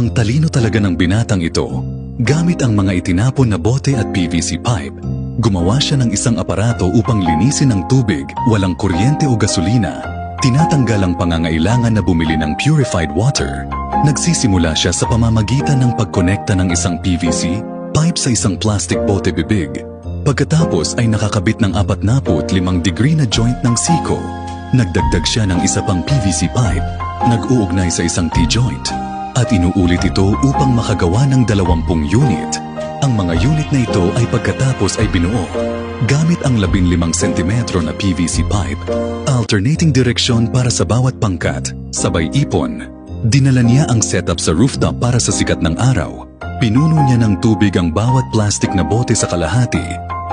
Ang talino talaga ng binatang ito. Gamit ang mga itinapon na bote at PVC pipe, gumawa siya ng isang aparato upang linisin ang tubig, walang kuryente o gasolina. Tinatanggal ang pangangailangan na bumili ng purified water. Nagsisimula siya sa pamamagitan ng pagkonekta ng isang PVC pipe sa isang plastic bote bibig. Pagkatapos ay nakakabit ng 45 degree na joint ng siko. Nagdagdag siya ng isa pang PVC pipe, nag-uugnay sa isang T-joint, at inuulit ito upang makagawa ng 20 unit. Ang mga unit na ito ay pagkatapos ay binuo gamit ang 15 cm na PVC pipe, alternating direksyon para sa bawat pangkat, sabay ipon. Dinala niya ang setup sa rooftop para sa sikat ng araw. Pinuno niya ng tubig ang bawat plastic na bote sa kalahati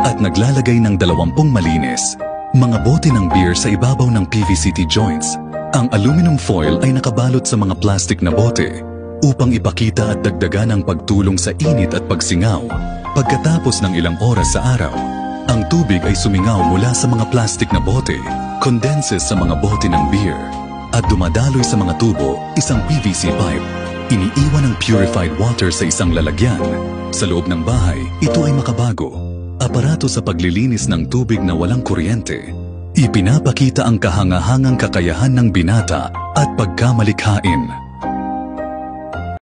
at naglalagay ng 20 malinis mga bote ng beer sa ibabaw ng PVC T-joints. Ang aluminum foil ay nakabalot sa mga plastic na bote upang ipakita at dagdagan ang pagtulong sa init at pagsingaw. Pagkatapos ng ilang oras sa araw, ang tubig ay sumingaw mula sa mga plastic na bote, condenses sa mga bote ng beer, at dumadaloy sa mga tubo, isang PVC pipe. Iniiwan ang purified water sa isang lalagyan. Sa loob ng bahay, ito ay makabago. Aparato sa paglilinis ng tubig na walang kuryente. Ipinapakita ang kahangahangang kakayahan ng binata at pagkamalikhain.